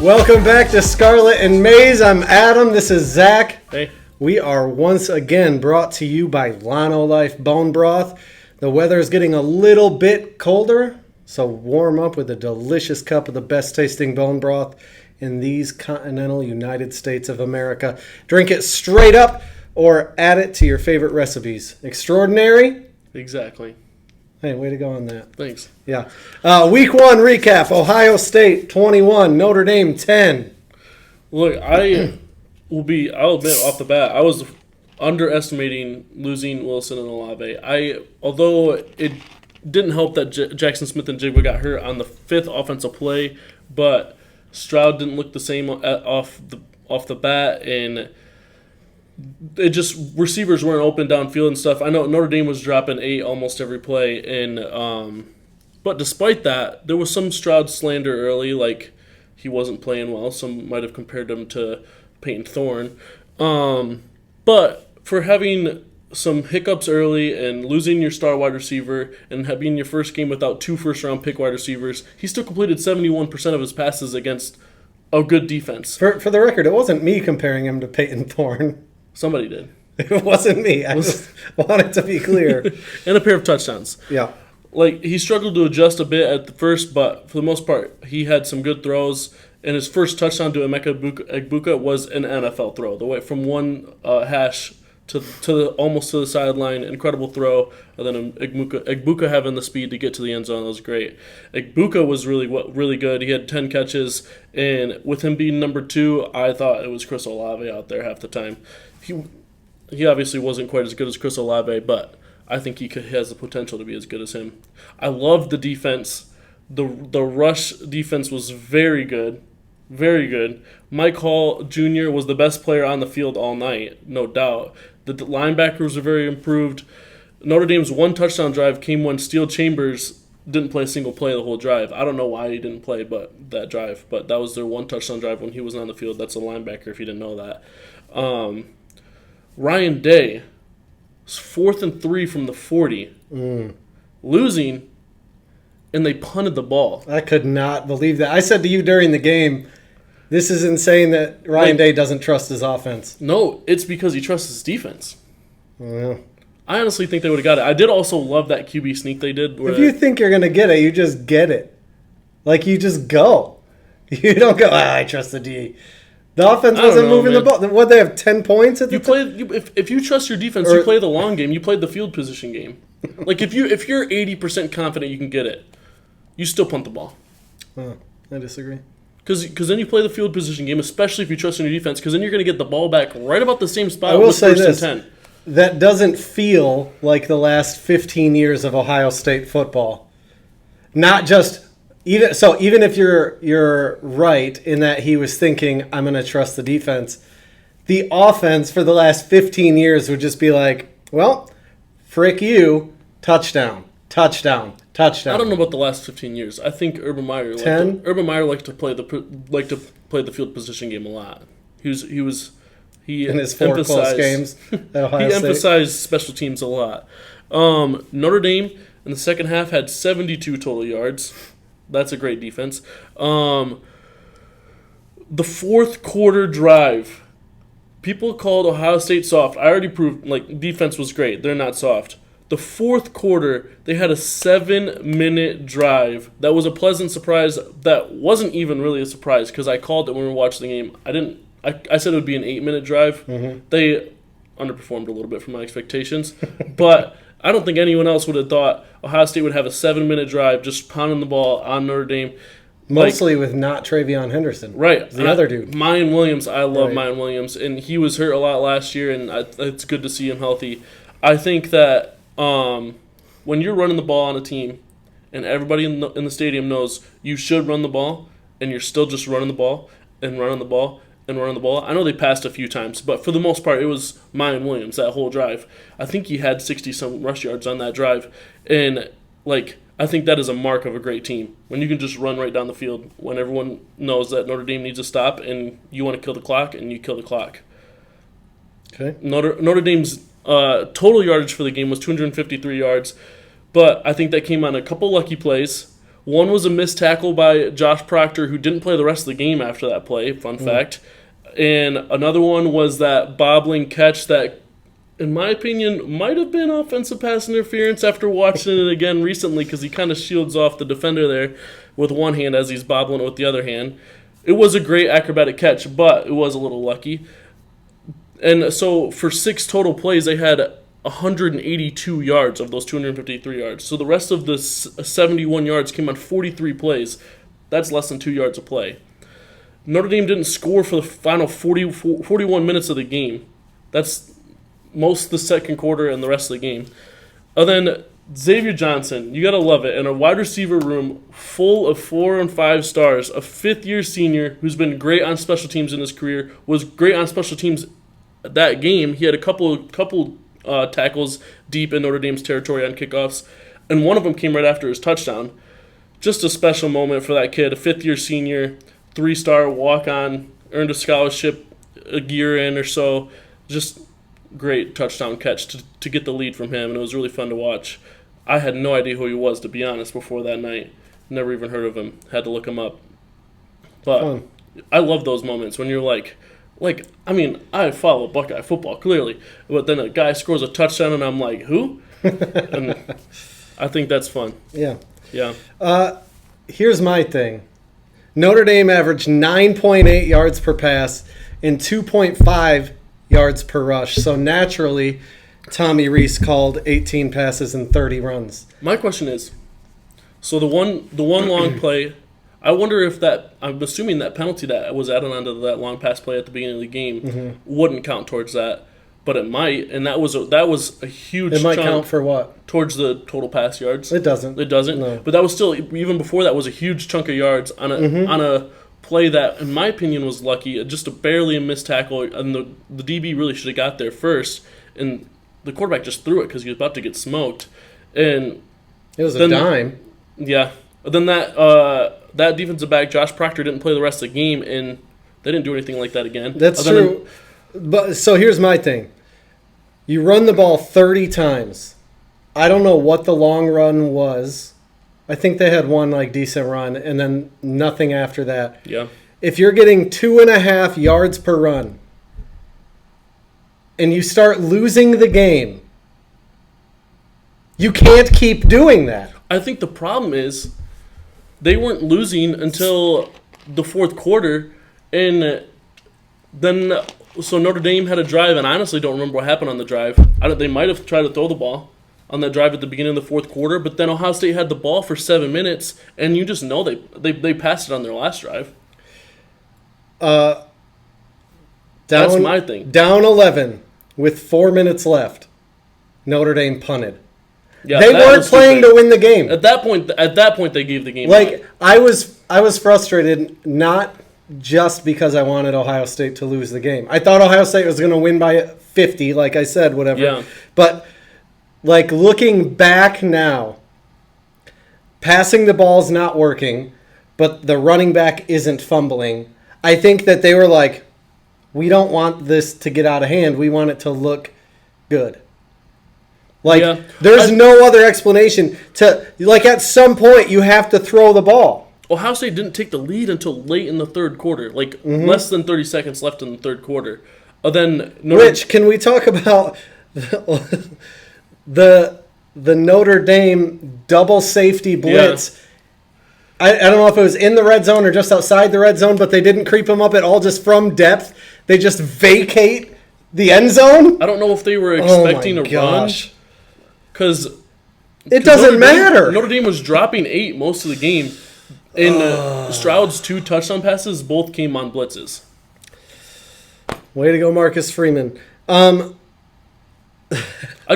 Welcome back to Scarlet and Maize. I'm Adam. This is Zack. Hey. We are once again brought to you by LonoLife Bone Broth. The weather is getting a little bit colder, so warm up with a delicious cup of the best tasting bone broth in these continental United States of America. Drink it straight up or add it to your favorite recipes. Extraordinary? Exactly. Hey, way to go on that. Thanks. Yeah. Week 1 recap. Ohio State 21, Notre Dame 10. Look, I'll admit off the bat, I was underestimating losing Wilson and Olave. Although it didn't help that Jackson Smith and Jigba got hurt on the fifth offensive play, but Stroud didn't look the same off the bat, and it just receivers weren't open downfield and stuff. I know Notre Dame was dropping 8 almost every play, and but despite that, there was some Stroud slander early, like he wasn't playing well. Some might have compared him to Peyton Thorne, but for having some hiccups early and losing your star wide receiver and being your first game without 2 first-round pick wide receivers, he still completed 71% of his passes against a good defense. For the record, it wasn't me comparing him to Peyton Thorne. Somebody did. It wasn't me. I just wanted to be clear. And a pair of touchdowns. Yeah. Like, he struggled to adjust a bit at the first, but for the most part, he had some good throws. And his first touchdown to Emeka Egbuka was an NFL throw. The way from one hash to almost to the sideline, incredible throw. And then Egbuka having the speed to get to the end zone, that was great. Egbuka was really good. He had 10 catches, and with him being number 2, I thought it was Chris Olave out there half the time. He obviously wasn't quite as good as Chris Olave, but I think he has the potential to be as good as him. I loved the defense. The rush defense was very good. Very good. Mike Hall Jr. was the best player on the field all night, no doubt. The linebackers were very improved. Notre Dame's one touchdown drive came when Steele Chambers didn't play a single play the whole drive. I don't know why he didn't play that drive, but that was their one touchdown drive when he was on the field. That's a linebacker if you didn't know that. Ryan Day was 4th and 3 from the 40. Losing, and they punted the ball. I could not believe that. I said to you during the game, this is insane that Ryan Day doesn't trust his offense. No, it's because he trusts his defense. Yeah. I honestly think they would have got it. I did also love that QB sneak they did. If you think you're going to get it, you just get it. Like, you just go. You don't go, I trust the D. The offense wasn't moving the ball. What, they have 10 points at the time? If you trust your defense, you play the long game. You played the field position game. Like, if you're 80% confident you can get it, you still punt the ball. Oh, I disagree. Because then you play the field position game, especially if you trust in your defense, because then you're going to get the ball back right about the same spot. I will say this. That doesn't feel like the last 15 years of Ohio State football. Not just even if you're right in that he was thinking, I'm going to trust the defense, the offense for the last 15 years would just be like, well, frick you, touchdown. I don't know about the last 15 years. I think Urban Meyer liked to play the field position game a lot. He in his 4 close games at Ohio State. Emphasized special teams a lot. Notre Dame in the second half had 72 total yards. That's a great defense. The fourth quarter drive, people called Ohio State soft. I already proved defense was great. They're not soft. The fourth quarter, they had a 7-minute drive. That was a pleasant surprise. That wasn't even really a surprise because I called it when we were watching the game. I said it would be an 8-minute drive. Mm-hmm. They underperformed a little bit from my expectations. But I don't think anyone else would have thought Ohio State would have a 7-minute drive just pounding the ball on Notre Dame. Mostly with not Travion Henderson. Right. The other dude. Mayan Williams. I love Mayan Williams. And he was hurt a lot last year, and it's good to see him healthy. I think that when you're running the ball on a team and everybody in the stadium knows you should run the ball and you're still just running the ball and running the ball and running the ball. I know they passed a few times, but for the most part, it was Mayan Williams that whole drive. I think he had 60-some rush yards on that drive. And, I think that is a mark of a great team. When you can just run right down the field when everyone knows that Notre Dame needs to stop and you want to kill the clock, and you kill the clock. Okay. Notre Dame's total yardage for the game was 253 yards, but I think that came on a couple lucky plays. One was a missed tackle by Josh Proctor, who didn't play the rest of the game after that play, fun fact. And another one was that bobbling catch that, in my opinion, might have been offensive pass interference after watching it again recently, because he kind of shields off the defender there with one hand as he's bobbling it with the other hand. It was a great acrobatic catch, but it was a little lucky. And so for 6 total plays, they had 182 yards of those 253 yards. So the rest of the 71 yards came on 43 plays. That's less than 2 yards a play. Notre Dame didn't score for the final 41 minutes of the game. That's most of the second quarter and the rest of the game. And then Xavier Johnson, you got to love it. In a wide receiver room full of 4 and 5 stars, a fifth-year senior who's been great on special teams in his career, was great on special teams that game. He had a couple tackles deep in Notre Dame's territory on kickoffs, and one of them came right after his touchdown. Just a special moment for that kid, a fifth-year senior, 3-star walk-on, earned a scholarship a year in or so. Just great touchdown catch to get the lead from him, and it was really fun to watch. I had no idea who he was, to be honest, before that night. Never even heard of him. Had to look him up. But I love those moments when you're like, I mean, I follow Buckeye football, clearly. But then a guy scores a touchdown, and I'm like, who? And I think that's fun. Yeah. Yeah. Here's my thing. Notre Dame averaged 9.8 yards per pass and 2.5 yards per rush. So naturally, Tommy Rees called 18 passes and 30 runs. My question is, so the one long play, I wonder if that, I'm assuming that penalty that was added onto that long pass play at the beginning of the game wouldn't count towards that, but it might, and that was a huge It might chunk count for what? towards the total pass yards. It doesn't. It doesn't? No. But that was still, even before that, was a huge chunk of yards on a play that, in my opinion, was lucky. Just a barely a missed tackle, and the DB really should have got there first, and the quarterback just threw it because he was about to get smoked. And it was a dime. Yeah. Then that defensive back, Josh Proctor, didn't play the rest of the game, and they didn't do anything like that again. That's true. But so here's my thing. You run the ball 30 times. I don't know what the long run was. I think they had one decent run, and then nothing after that. Yeah. If you're getting 2.5 yards per run, and you start losing the game, you can't keep doing that. I think the problem is they weren't losing until the fourth quarter, and then so Notre Dame had a drive, and I honestly don't remember what happened on the drive. They might have tried to throw the ball on that drive at the beginning of the fourth quarter, but then Ohio State had the ball for 7 minutes, and you just know they passed it on their last drive. That's my thing. Down 11 with 4 minutes left, Notre Dame punted. Yeah, they weren't playing to win the game. At that point, they gave the game away. I was frustrated, not just because I wanted Ohio State to lose the game. I thought Ohio State was going to win by 50, like I said, whatever. Yeah. But looking back now, passing the ball's not working, but the running back isn't fumbling. I think that they were like, we don't want this to get out of hand. We want it to look good. There's no other explanation to, at some point you have to throw the ball. Ohio State didn't take the lead until late in the third quarter, less than 30 seconds left in the third quarter. Rich, can we talk about the Notre Dame double safety blitz? Yeah. I don't know if it was in the red zone or just outside the red zone, but they didn't creep them up at all. Just from depth, they just vacate the end zone. I don't know if they were expecting a run. Because it doesn't matter. Notre Dame was dropping 8 most of the game, and Stroud's 2 touchdown passes both came on blitzes. Way to go, Marcus Freeman. I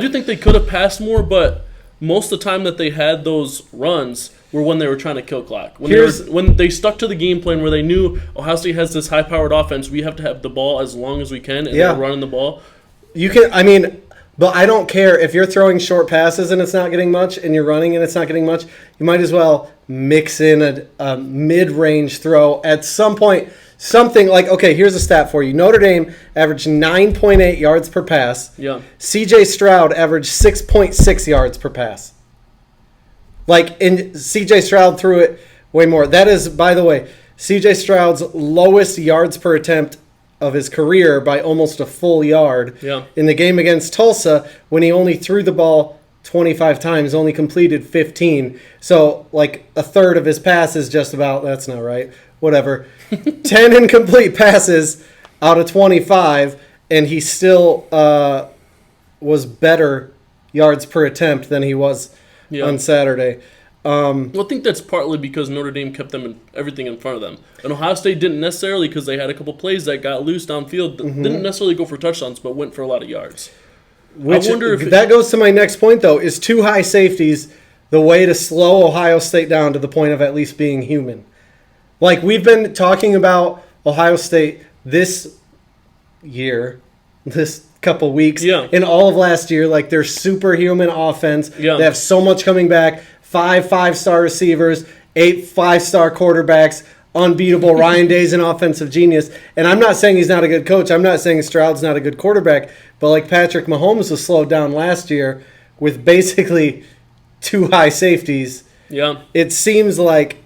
do think they could have passed more, but most of the time that they had those runs were when they were trying to kill clock. When they stuck to the game plan where they knew Ohio State has this high-powered offense, we have to have the ball as long as we can, and they're running the ball. But I don't care if you're throwing short passes and it's not getting much, and you're running and it's not getting much. You might as well mix in a mid-range throw at some point. Something like, okay, here's a stat for you. Notre Dame averaged 9.8 yards per pass. Yeah. C.J. Stroud averaged 6.6 yards per pass. And C.J. Stroud threw it way more. That is, by the way, C.J. Stroud's lowest yards per attempt of his career by almost a full yard. Yeah. In the game against Tulsa, when he only threw the ball 25 times, only completed 15. So, like, a third of his passes just about, that's not right, whatever. 10 incomplete passes out of 25, and he still was better yards per attempt than he was on Saturday. Well, I think that's partly because Notre Dame kept everything in front of them. And Ohio State didn't necessarily, because they had a couple plays that got loose downfield, didn't necessarily go for touchdowns, but went for a lot of yards. Which, I wonder if that goes to my next point, though. Is two high safeties the way to slow Ohio State down to the point of at least being human? Like, we've been talking about Ohio State this year, this couple weeks, and all of last year, like, they're superhuman offense. Yeah. They have so much coming back. 5 5-star receivers, 8 5-star quarterbacks, unbeatable. Ryan Day's an offensive genius. And I'm not saying he's not a good coach. I'm not saying Stroud's not a good quarterback. But like Patrick Mahomes was slowed down last year with basically 2 high safeties. Yeah. It seems like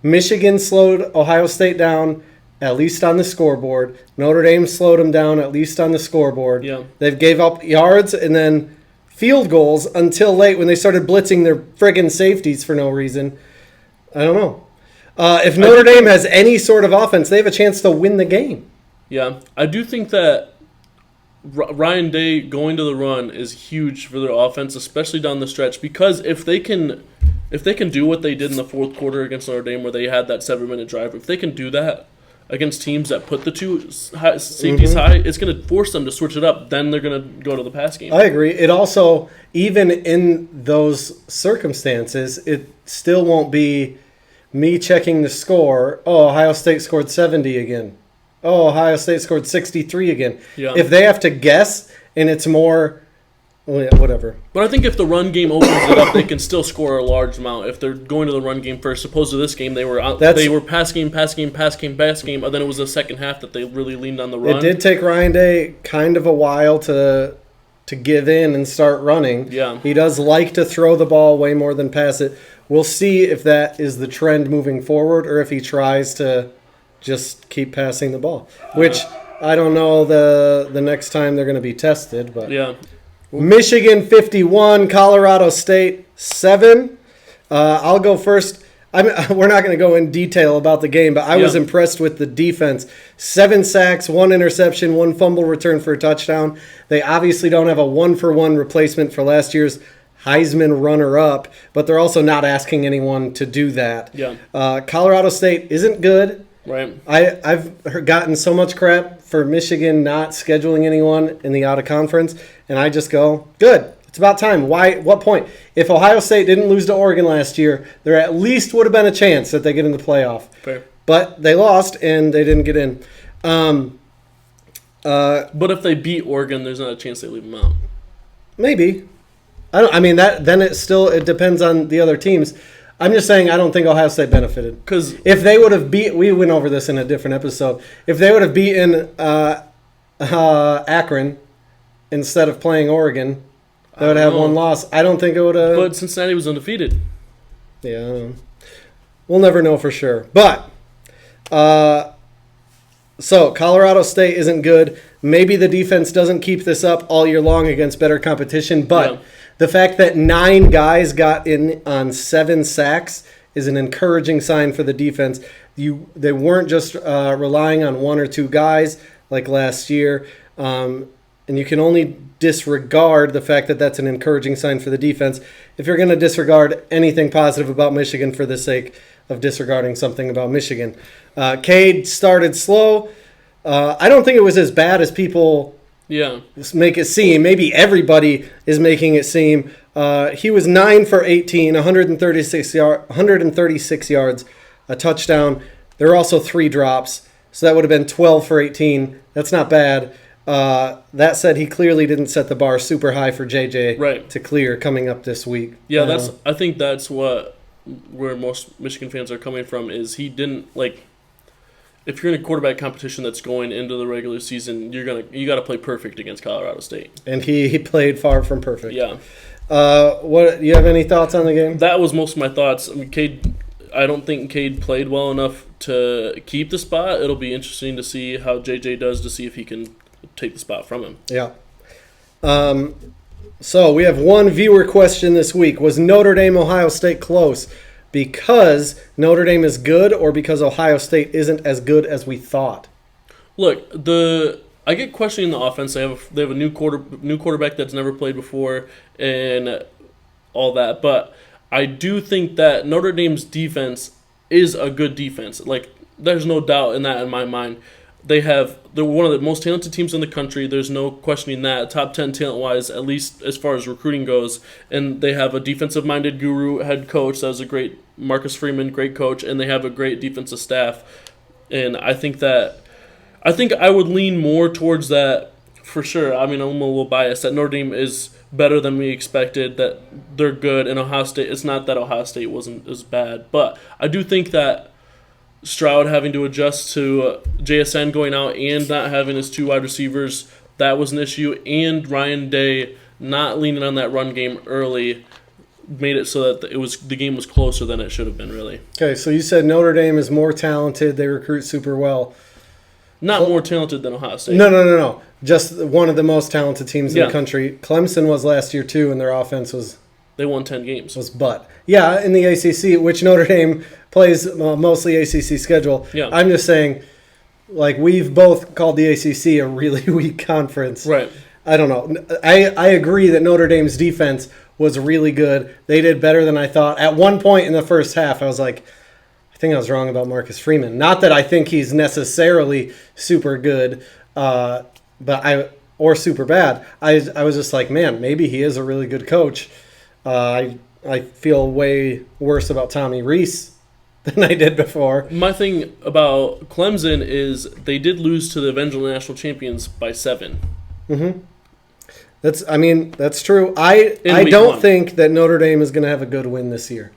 Michigan slowed Ohio State down, at least on the scoreboard. Notre Dame slowed them down, at least on the scoreboard. Yeah. They've gave up yards and then field goals until late when they started blitzing their friggin' safeties for no reason. I don't know. If Notre Dame has any sort of offense, they have a chance to win the game. Yeah, I do think that Ryan Day going to the run is huge for their offense, especially down the stretch, because if they can do what they did in the fourth quarter against Notre Dame where they had that 7-minute drive, if they can do that against teams that put the 2 safeties high, it's going to force them to switch it up. Then they're going to go to the pass game. I agree. It also, even in those circumstances, it still won't be me checking the score. Oh, Ohio State scored 70 again. Oh, Ohio State scored 63 again. Yeah. If they have to guess and it's more, well, yeah, whatever. But I think if the run game opens it up, they can still score a large amount. If they're going to the run game first, opposed to this game, they were pass game, and then it was the second half that they really leaned on the run. It did take Ryan Day kind of a while to give in and start running. Yeah. He does like to throw the ball way more than pass it. We'll see if that is the trend moving forward or if he tries to just keep passing the ball, which I don't know the next time they're going to be tested. But yeah. Michigan 51, Colorado State 7. I'll go first. We're not going to go in detail about the game, but I was impressed with the defense. 7 sacks, 1 interception, 1 fumble return for a touchdown. They obviously don't have a 1-for-1 replacement for last year's Heisman runner-up, but they're also not asking anyone to do that. Yeah. Colorado State isn't good. Right. I've gotten so much crap for Michigan not scheduling anyone in the out-of-conference, and I just go, good. It's about time. Why? What point? If Ohio State didn't lose to Oregon last year, there at least would have been a chance that they get in the playoff. Fair. But they lost, and they didn't get in. But if they beat Oregon, there's not a chance they leave them out. Maybe. Then it depends on the other teams. I'm just saying I don't think Ohio State benefited. Because if they would have we went over this in a different episode. If they would have beaten Akron instead of playing Oregon, they would have 1 loss. I don't think it would have. But Cincinnati was undefeated. Yeah, I don't know. We'll never know for sure. But so Colorado State isn't good. Maybe the defense doesn't keep this up all year long against better competition, but the fact that 9 guys got in on 7 sacks is an encouraging sign for the defense. They weren't just relying on 1 or 2 guys like last year, and you can only disregard the fact that that's an encouraging sign for the defense if you're going to disregard anything positive about Michigan for the sake of disregarding something about Michigan. Cade started slow. I don't think it was as bad as people make it seem. Maybe everybody is making it seem. He was 9 for 18, 136 yards, a touchdown. There were also 3 drops, so that would have been 12 for 18. That's not bad. That said, he clearly didn't set the bar super high for JJ to clear coming up this week. Yeah, I think that's where most Michigan fans are coming from is he didn't if you're in a quarterback competition that's going into the regular season, you got to play perfect against Colorado State. And he played far from perfect. Yeah. What you have any thoughts on the game? That was most of my thoughts. I mean, I don't think Cade played well enough to keep the spot. It'll be interesting to see how JJ does to see if he can take the spot from him. Yeah. So we have one viewer question this week. Was Notre Dame-Ohio State close because Notre Dame is good or because Ohio State isn't as good as we thought? Look, I get questioning the offense. They have a new quarterback that's never played before and all that. But I do think that Notre Dame's defense is a good defense. Like, there's no doubt in that in my mind. They're one of the most talented teams in the country. There's no questioning that. Top 10 talent-wise, at least as far as recruiting goes. And they have a defensive-minded guru head coach. That was a great Marcus Freeman, great coach. And they have a great defensive staff. And I think I would lean more towards that for sure. I mean, I'm a little biased that Notre Dame is better than we expected, that they're good. And Ohio State, it's not that Ohio State wasn't as bad. But I do think that Stroud having to adjust to JSN going out and not having his two wide receivers, that was an issue. And Ryan Day not leaning on that run game early made it so that the game was closer than it should have been, really. Okay, so you said Notre Dame is more talented. They recruit super well. Not more talented than Ohio State. No. Just one of the most talented teams in the country. Clemson was last year, too, and their offense was... They won 10 games. Was butt. Yeah, in the ACC, which Notre Dame plays mostly ACC schedule. Yeah. I'm just saying, like, we've both called the ACC a really weak conference. Right. I don't know. I agree that Notre Dame's defense was really good. They did better than I thought. At one point in the first half, I was like, I think I was wrong about Marcus Freeman. Not that I think he's necessarily super good, or super bad. I was just like, man, maybe he is a really good coach. I feel way worse about Tommy Rees than I did before. My thing about Clemson is they did lose to the eventual national champions by 7. Mm-hmm. That's true. I don't think that Notre Dame is going to have a good win this year.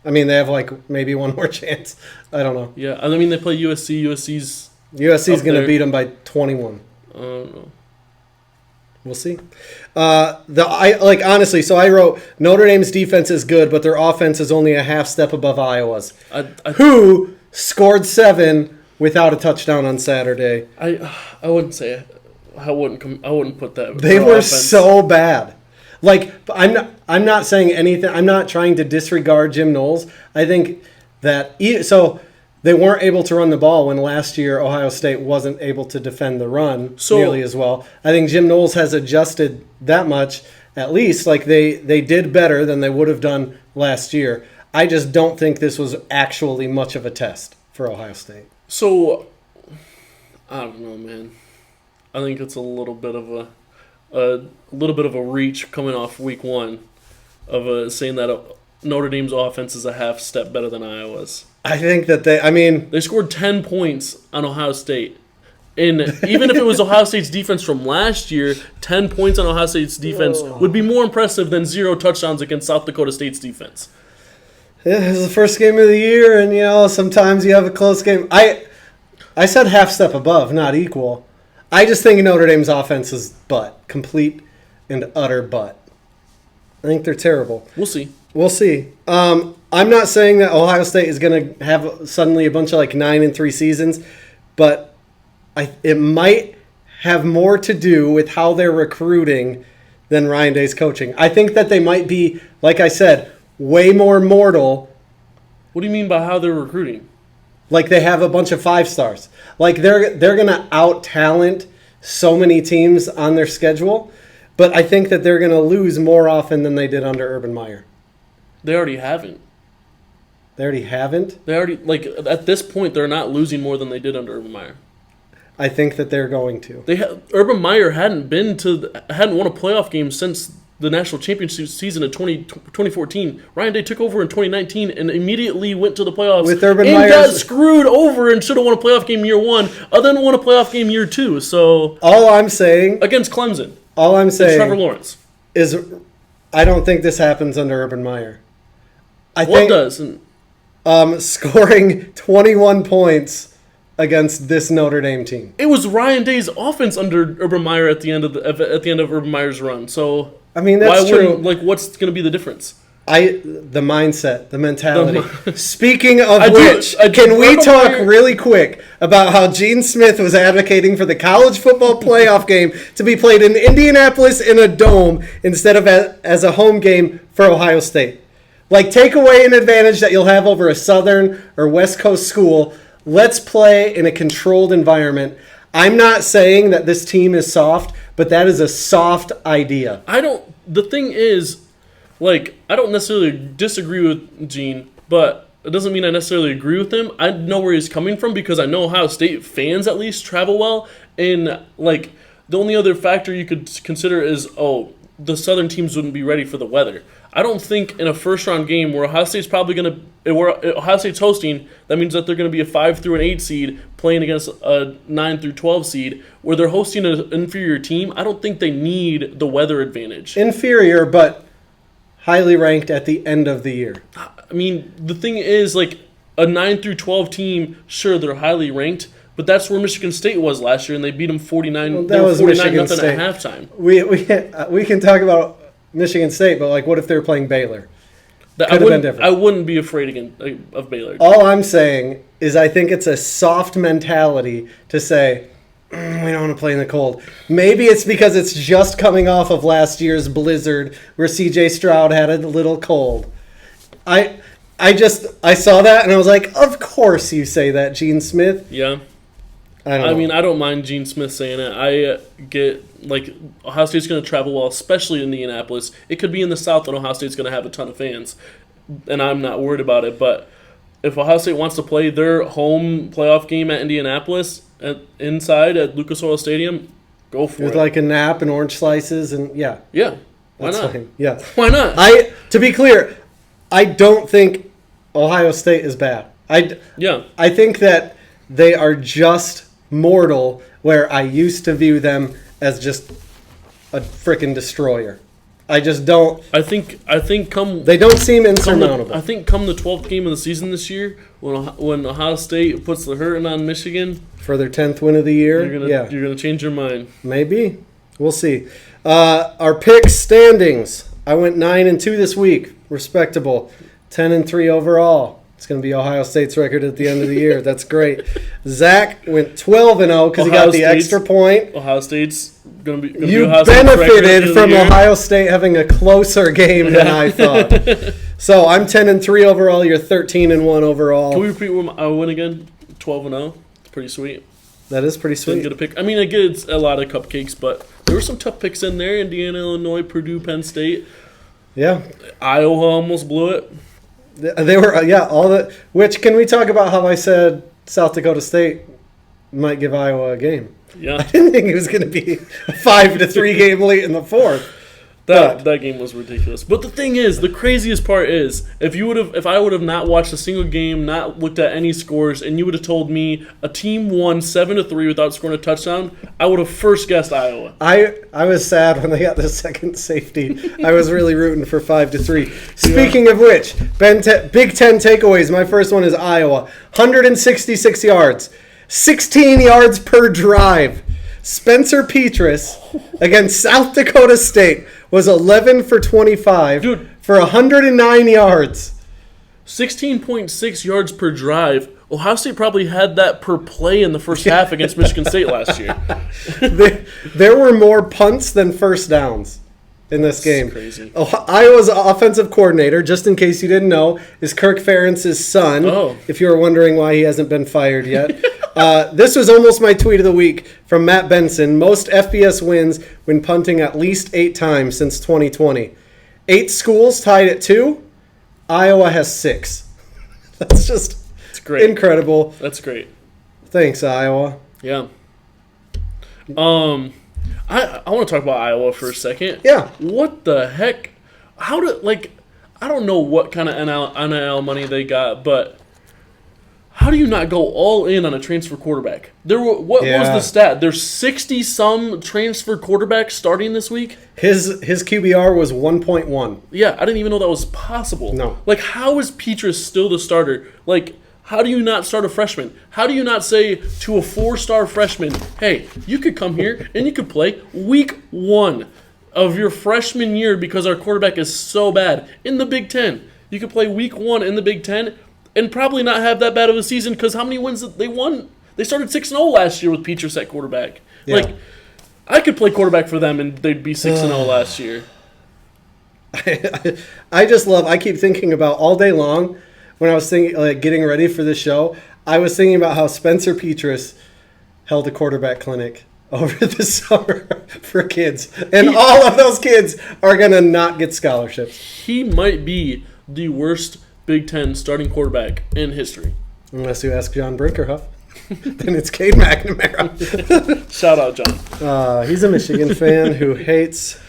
I mean, they have like maybe one more chance. I don't know. Yeah, I mean they play USC. USC's going to beat them by 21. I don't know. We'll see. Honestly, so I wrote Notre Dame's defense is good, but their offense is only a half step above Iowa's, who scored 7 without a touchdown on Saturday. I wouldn't say it. I wouldn't put that. They were so bad. Like, I'm not saying anything. I'm not trying to disregard Jim Knowles. I think that they weren't able to run the ball when last year Ohio State wasn't able to defend the run nearly as well. I think Jim Knowles has adjusted that much, at least. Like, they did better than they would have done last year. I just don't think this was actually much of a test for Ohio State. So, I don't know, man. I think it's a little bit of a reach coming off week 1 of saying that Notre Dame's offense is a half step better than Iowa's. I think that they scored 10 points on Ohio State. And even if it was Ohio State's defense from last year, 10 points on Ohio State's defense would be more impressive than 0 touchdowns against South Dakota State's defense. Yeah, it was the first game of the year, and sometimes you have a close game. I said half step above, not equal. I just think Notre Dame's offense is butt. Complete and utter butt. I think they're terrible. We'll see. I'm not saying that Ohio State is going to have suddenly a bunch of 9-3 seasons, but it might have more to do with how they're recruiting than Ryan Day's coaching. I think that they might be, like I said, way more mortal. What do you mean by how they're recruiting? Like they have a bunch of 5-stars. Like they're going to out-talent so many teams on their schedule, but I think that they're going to lose more often than they did under Urban Meyer. They already haven't. They already haven't? They already, at this point, they're not losing more than they did under Urban Meyer. I think that they're going to. Urban Meyer hadn't won a playoff game since the national championship season of 2014. Ryan Day took over in 2019 and immediately went to the playoffs. With Urban and Meyer's, got screwed over and should have won a playoff game year 1, other than won a playoff game year 2. So all I'm saying against Clemson. All I'm saying Trevor Lawrence is I don't think this happens under Urban Meyer. What does? Scoring 21 points against this Notre Dame team. It was Ryan Day's offense under Urban Meyer at the end of Urban Meyer's run. So I mean, that's true. What's going to be the difference? The mindset, the mentality. Speaking of can we talk really quick about how Gene Smith was advocating for the college football playoff game to be played in Indianapolis in a dome instead of as a home game for Ohio State? Like, take away an advantage that you'll have over a Southern or West Coast school. Let's play in a controlled environment. I'm not saying that this team is soft, but that is a soft idea. The thing is, I don't necessarily disagree with Gene, but it doesn't mean I necessarily agree with him. I know where he's coming from because I know Ohio State fans at least travel well. And, the only other factor you could consider is, the Southern teams wouldn't be ready for the weather. I don't think in a first-round game where Ohio State's hosting, that means that they're going to be a 5 through an 8 seed playing against a 9 through 12 seed, where they're hosting an inferior team. I don't think they need the weather advantage. Inferior, but highly ranked at the end of the year. I mean, the thing is, a 9 through 12 team, sure, they're highly ranked, but that's where Michigan State was last year, and they beat them 49. Well, that was 49 nothing State. At halftime. We can talk about Michigan State, but what if they were playing Baylor? Could have been different. I wouldn't be afraid of Baylor. All I'm saying is I think it's a soft mentality to say, we don't want to play in the cold. Maybe it's because it's just coming off of last year's blizzard where C.J. Stroud had a little cold. I saw that and I was like, of course you say that, Gene Smith. Yeah. I mean, I don't mind Gene Smith saying it. I get, Ohio State's going to travel well, especially in Indianapolis. It could be in the South and Ohio State's going to have a ton of fans, and I'm not worried about it. But if Ohio State wants to play their home playoff game at Indianapolis, inside at Lucas Oil Stadium, go for it. With a nap and orange slices and, yeah. Yeah, why not? Fine. Yeah. Why not? To be clear, I don't think Ohio State is bad. I think that they are just mortal, where I used to view them as just a freaking destroyer. I just don't. I think they don't seem insurmountable. I think come the 12th game of the season this year, when Ohio State puts the hurting on Michigan for their 10th win of the year, you're gonna change your mind. Maybe we'll see. Our pick standings: I went 9-2 this week, respectable. 10-3 overall. It's going to be Ohio State's record at the end of the year. That's great. Zach went 12-0 because he got the extra point. Ohio State's going to be. You benefited from Ohio State having a closer game than I thought. So I'm 10-3 overall. You're 13-1 overall. Can we repeat what I win again? 12-0. It's pretty sweet. That is pretty sweet. Didn't get a pick. I mean, I get it's a lot of cupcakes, but there were some tough picks in there. Indiana, Illinois, Purdue, Penn State. Yeah. Iowa almost blew it. They were, all the. Which, can we talk about how I said South Dakota State might give Iowa a game? Yeah. I didn't think it was going to be a 5-3 game late in the fourth. That game was ridiculous. But the thing is, the craziest part is, if I would have not watched a single game, not looked at any scores, and you would have told me a team won 7-3 without scoring a touchdown, I would have first guessed Iowa. I was sad when they got the second safety. I was really rooting for 5-3. Speaking of which, Big Ten takeaways. My first one is Iowa, 166 yards, 16 yards per drive. Spencer Petras against South Dakota State was 11 for 25 for 109 yards. 16.6 yards per drive. Ohio State probably had that per play in the first half against Michigan State last year. There were more punts than first downs in this game. Crazy. Iowa's offensive coordinator, just in case you didn't know, is Kirk Ferentz's son. Oh. If you were wondering why he hasn't been fired yet. This was almost my tweet of the week from Matt Benson. Most FBS wins when punting at least 8 times since 2020. 8 schools tied at 2. Iowa has 6. That's just great. Incredible. That's great. Thanks, Iowa. Yeah. I want to talk about Iowa for a second. Yeah. What the heck? I don't know what kind of NIL money they got, but how do you not go all in on a transfer quarterback? What was the stat? There's 60-some transfer quarterbacks starting this week? His QBR was 1.1. Yeah, I didn't even know that was possible. No. How is Petras still the starter? How do you not start a freshman? How do you not say to a 4-star freshman, hey, you could come here and you could play week 1 of your freshman year because our quarterback is so bad in the Big Ten. You could play week 1 in the Big Ten and probably not have that bad of a season because how many wins did they won? They started 6-0 last year with Petrus at quarterback. Yeah. Like, I could play quarterback for them and they'd be 6-0 last year. I keep thinking about all day long when I was thinking, like, getting ready for this show, I was thinking about how Spencer Petrus held a quarterback clinic over the summer for kids. And all of those kids are going to not get scholarships. He might be the worst Big Ten starting quarterback in history. Unless you ask John Brinkerhoff. Then it's Cade McNamara. Shout out, John. He's a Michigan fan who hates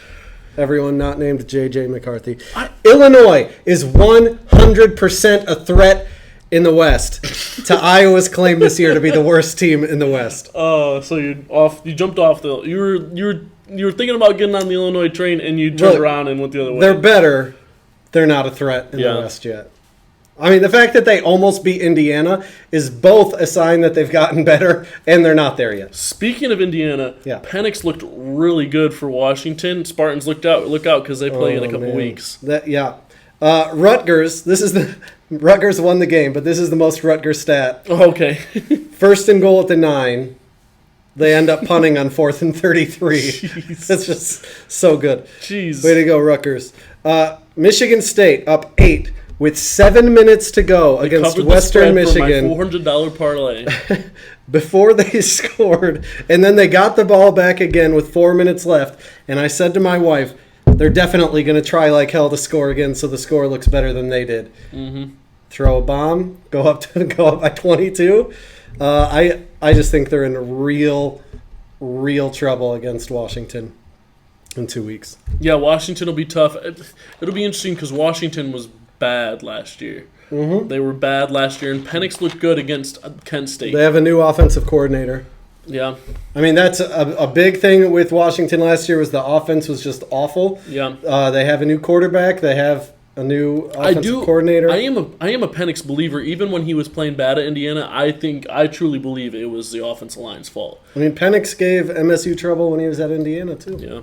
everyone not named J.J. McCarthy. Illinois is 100% a threat in the West to Iowa's claim this year to be the worst team in the West. Oh, so you jumped off the you were thinking about getting on the Illinois train and you turned around and went the other way. They're better. They're not a threat in the West yet. I mean, the fact that they almost beat Indiana is both a sign that they've gotten better, and they're not there yet. Speaking of Indiana, Penix looked really good for Washington. Spartans look out because they play in a couple weeks. Rutgers. Rutgers won the game, but this is the most Rutgers stat. Oh, okay. 1st and goal at the 9. They end up punting on 4th and 33. Jeez. That's just so good. Jeez. Way to go, Rutgers. Michigan State up 8. With 7 minutes to go against Western Michigan. For my $400 parlay. Before they scored, and then they got the ball back again with 4 minutes left. And I said to my wife, they're definitely going to try like hell to score again, so the score looks better than they did. Mm-hmm. Throw a bomb, go up by 22. I just think they're in real trouble against Washington in 2 weeks. Yeah, Washington will be tough. It'll be interesting because Washington was bad last year. Mm-hmm. They were bad last year, and Penix looked good against Kent State. They have a new offensive coordinator. Yeah. I mean, that's a big thing with Washington last year was the offense was just awful. Yeah. They have a new quarterback. They have a new offensive coordinator. I am a Penix believer. Even when he was playing bad at Indiana, I truly believe it was the offensive line's fault. I mean, Penix gave MSU trouble when he was at Indiana, too. Yeah.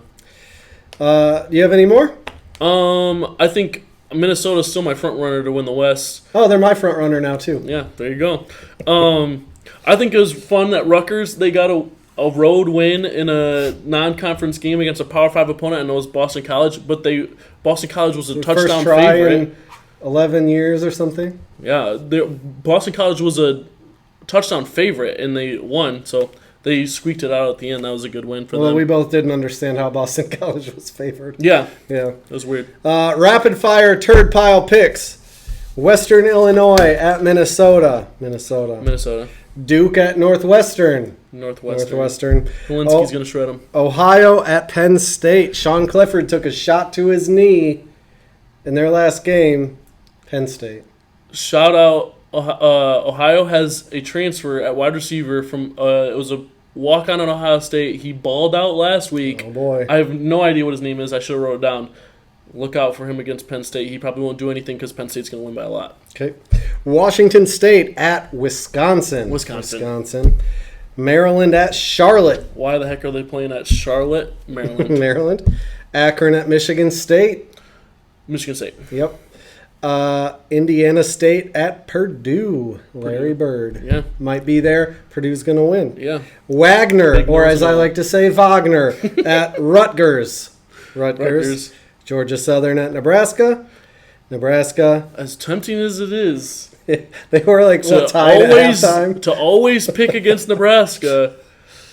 Do you have any more? I think Minnesota's still my front runner to win the West. Oh, they're my front runner now too. Yeah, there you go. I think it was fun that Rutgers, they got a road win in a non-conference game against a Power 5 opponent, and it was Boston College. But Boston College was a touchdown first try favorite. In 11 years or something. Yeah, Boston College was a touchdown favorite, and they won. So they squeaked it out at the end. That was a good win for them. Well, we both didn't understand how Boston College was favored. Yeah. Yeah. It was weird. Rapid fire turd pile picks. Western Illinois at Minnesota. Duke at Northwestern. Northwestern. Helinski's going to shred them. Ohio at Penn State. Sean Clifford took a shot to his knee in their last game. Penn State. Shout out. Ohio has a transfer at wide receiver from it was a walk-on at Ohio State. He balled out last week. Oh, boy. I have no idea what his name is. I should have wrote it down. Look out for him against Penn State. He probably won't do anything because Penn State's going to win by a lot. Okay. Washington State at Wisconsin. Maryland at Charlotte. Why the heck are they playing at Charlotte, Maryland? Maryland. Akron at Michigan State. Michigan State. Yep. Indiana State at Purdue. Larry Bird. Yeah. Might be there. Purdue's going to win. Yeah. Wagner, or as I like to say, Wagner, at Rutgers. Georgia Southern at Nebraska. As tempting as it is. They were tied at halftime? To always pick against Nebraska,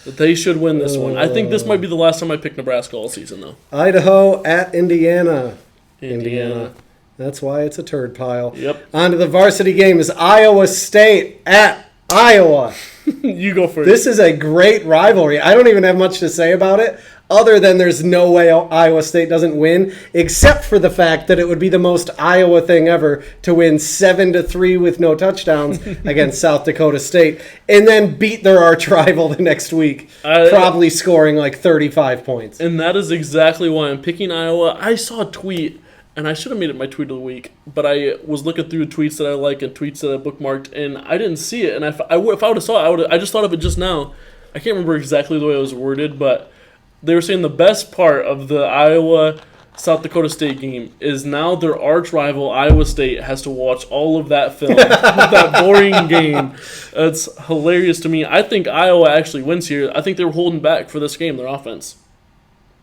they should win this one. I think this might be the last time I pick Nebraska all season, though. Idaho at Indiana. Indiana. That's why it's a turd pile. Yep. On to the varsity game is Iowa State at Iowa. You go first. This is a great rivalry. I don't even have much to say about it other than there's no way Iowa State doesn't win, except for the fact that it would be the most Iowa thing ever to win 7-3 with no touchdowns against South Dakota State and then beat their arch rival the next week, probably scoring 35 points. And that is exactly why I'm picking Iowa. I saw a tweet and I should have made it my tweet of the week, but I was looking through tweets that I like and tweets that I bookmarked, and I didn't see it. And if I would have saw it, I just thought of it just now. I can't remember exactly the way it was worded, but they were saying the best part of the Iowa-South Dakota State game is now their arch rival, Iowa State, has to watch all of that film, that boring game. It's hilarious to me. I think Iowa actually wins here. I think they were holding back for this game, their offense.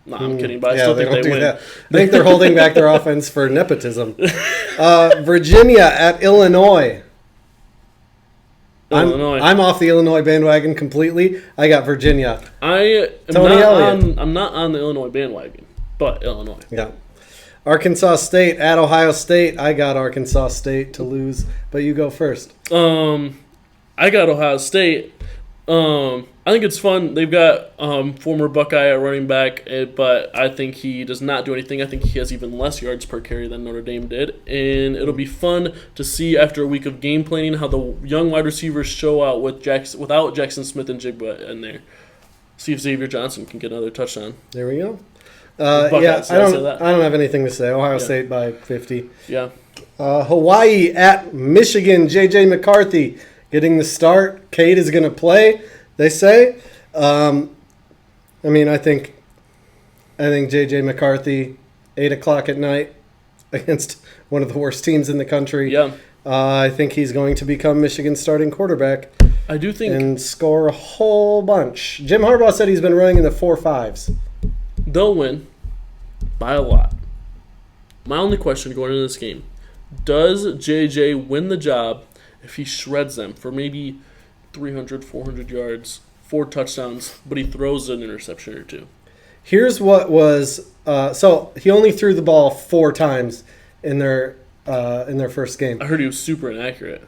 No, I'm kidding, but I still think they win. That. I think they're holding back their offense for nepotism. Virginia at Illinois. I'm off the Illinois bandwagon completely. I got Virginia. I'm not on the Illinois bandwagon, but Illinois. Yeah. Arkansas State at Ohio State. I got Arkansas State to lose, but you go first. I got Ohio State. I think it's fun. They've got former Buckeye at running back, but I think he does not do anything. I think he has even less yards per carry than Notre Dame did. And it'll be fun to see after a week of game planning how the young wide receivers show out without Jackson Smith and Jigba in there. See if Xavier Johnson can get another touchdown. There we go. I don't have anything to say. Ohio State by 50. Yeah. Hawaii at Michigan. J.J. McCarthy getting the start. Cade is going to play, they say. I think J.J. McCarthy, 8 o'clock at night against one of the worst teams in the country. Yeah. I think he's going to become Michigan's starting quarterback. I do think. And score a whole bunch. Jim Harbaugh said he's been running in the 4.5s. They'll win by a lot. My only question going into this game, does JJ win the job if he shreds them for maybe 300, 400 yards, 4 touchdowns, but he throws an interception or 2? Here's what was so he only threw the ball 4 times in their first game. I heard he was super inaccurate.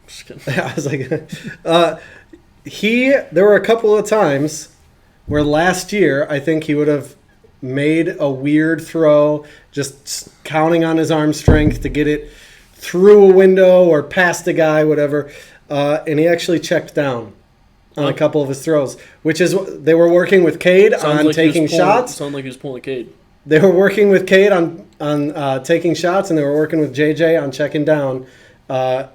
Just kidding. I was like, there were a couple of times where last year I think he would have made a weird throw, just counting on his arm strength to get it through a window or past a guy, whatever. And he actually checked down on a couple of his throws, which is they were working with Cade on taking shots. Sounds like he was pulling a Cade. They were working with Cade on taking shots, and they were working with JJ on checking down 4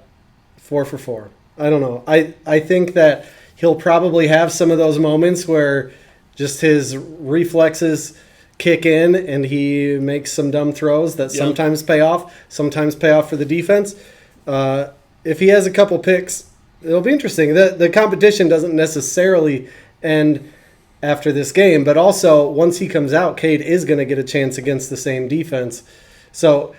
for 4. I don't know. I think that he'll probably have some of those moments where just his reflexes kick in and he makes some dumb throws that sometimes pay off for the defense. If he has a couple picks, it'll be interesting. The competition doesn't necessarily end after this game, but also once he comes out, Cade is going to get a chance against the same defense. So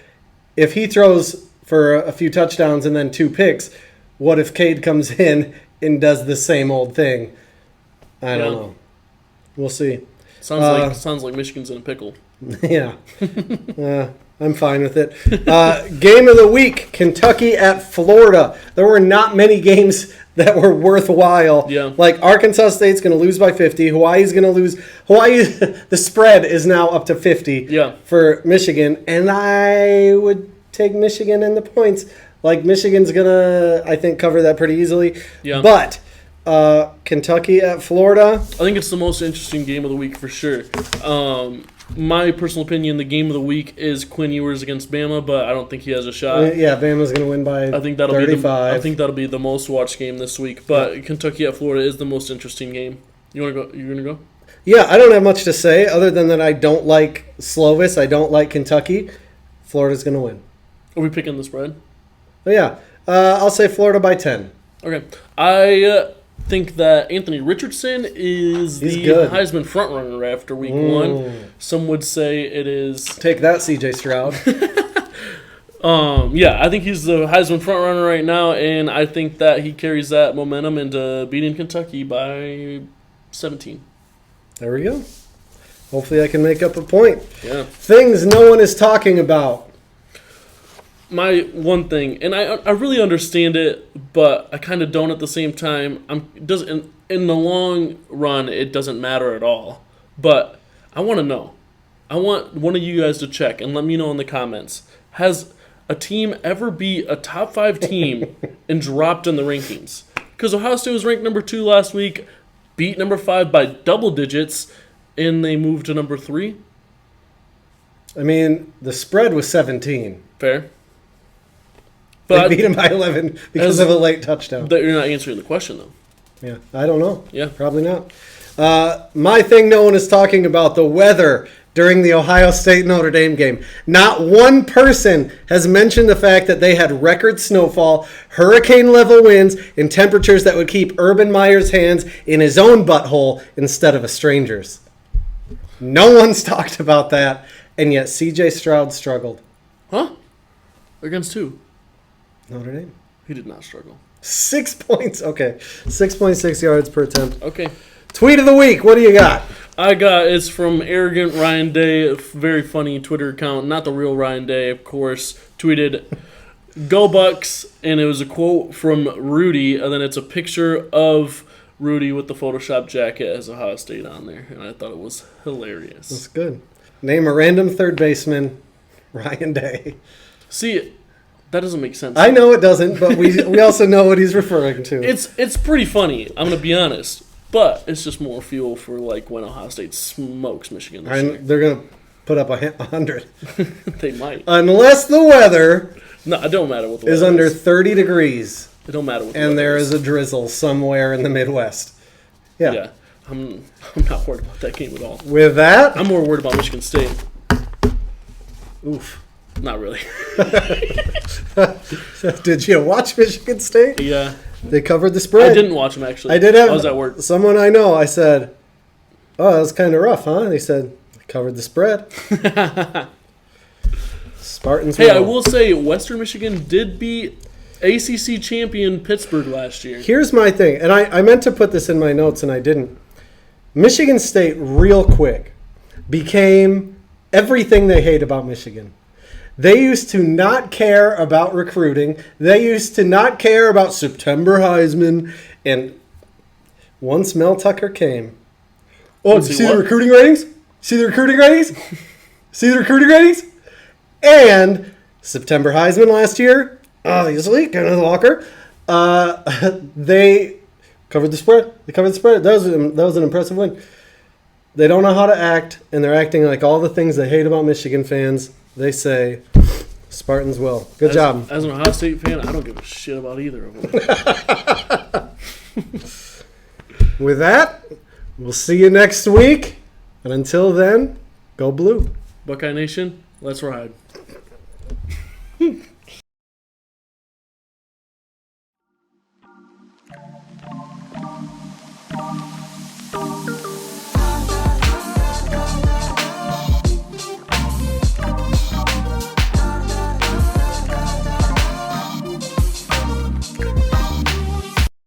if he throws for a few touchdowns and then 2 picks, what if Cade comes in and does the same old thing? I don't know. We'll see. Sounds like Michigan's in a pickle. Yeah. I'm fine with it. Game of the week, Kentucky at Florida. There were not many games that were worthwhile. Yeah. Like Arkansas State's going to lose by 50. Hawaii's going to lose. The spread is now up to 50 for Michigan. And I would take Michigan in the points. Like Michigan's going to, I think, cover that pretty easily. Yeah. But Kentucky at Florida. I think it's the most interesting game of the week for sure. My personal opinion, the game of the week is Quinn Ewers against Bama, but I don't think he has a shot. Yeah, Bama's going to win by 35. I think that'll be the most watched game this week. But Kentucky at Florida is the most interesting game. You want to go? You're going to go? Yeah, I don't have much to say other than that I don't like Slovis. I don't like Kentucky. Florida's going to win. Are we picking the spread? Oh, yeah. I'll say Florida by 10. Okay. I think that Anthony Richardson is the Heisman frontrunner after week 1. Some would say it is. Take that, C.J. Stroud. I think he's the Heisman frontrunner right now, and I think that he carries that momentum into beating Kentucky by 17. There we go. Hopefully I can make up a point. Yeah. Things no one is talking about. My one thing, and I really understand it, but I kind of don't at the same time. In the long run, it doesn't matter at all. But I want to know. I want one of you guys to check and let me know in the comments. Has a team ever beat a top 5 team and dropped in the rankings? Because Ohio State was ranked number 2 last week, beat number 5 by double digits, and they moved to number 3. I mean, the spread was 17. Fair. They But beat him by 11 because of a late touchdown. you're not answering the question, though. Yeah, I don't know. Yeah. Probably not. My thing, no one is talking about the weather during the Ohio State-Notre Dame game. Not one person has mentioned the fact that they had record snowfall, hurricane-level winds, and temperatures that would keep Urban Meyer's hands in his own butthole instead of a stranger's. No one's talked about that, and yet C.J. Stroud struggled. Huh? Against who? Notre Dame. He did not struggle. 6 points. Okay. 6.6 yards per attempt. Okay. Tweet of the week. What do you got? It's from Arrogant Ryan Day, a very funny Twitter account, not the real Ryan Day, of course, tweeted, "Go Bucks," and it was a quote from Rudy, and then it's a picture of Rudy with the Photoshop jacket as Ohio State on there, and I thought it was hilarious. That's good. Name a random third baseman, Ryan Day. See, that doesn't make sense. I know it doesn't, but we also know what he's referring to. It's pretty funny, I'm going to be honest, but it's just more fuel for like when Ohio State smokes Michigan this year. They're going to put up 100. They might. Unless the weather No, it don't matter what the is weather under 30 degrees. It don't matter what the and weather there is a drizzle somewhere in the Midwest. Yeah. Yeah. I'm not worried about that game at all. With that, I'm more worried about Michigan State. oof. Not really. Did you watch Michigan State? Yeah. They covered the spread. I didn't watch them, actually. I did have I was at work. someone I know. I said, "Oh, that was kind of rough, huh?" And he said, "They covered the spread." Spartans. Hey, won. I will say Western Michigan did beat ACC champion Pittsburgh last year. Here's my thing, and I meant to put this in my notes and I didn't. Michigan State, real quick, became everything they hate about Michigan. They used to not care about recruiting. They used to not care about September Heisman. And once Mel Tucker came, oh, did you see the recruiting ratings? See the recruiting ratings? See the recruiting ratings? And September Heisman last year, obviously, Kenneth Walker, they covered the spread. They covered the spread. That was an impressive win. They don't know how to act, and they're acting like all the things they hate about Michigan fans. They say, Spartans will. Good job. As an Ohio State fan, I don't give a shit about either of them. With that, we'll see you next week. And until then, go blue. Buckeye Nation, let's ride.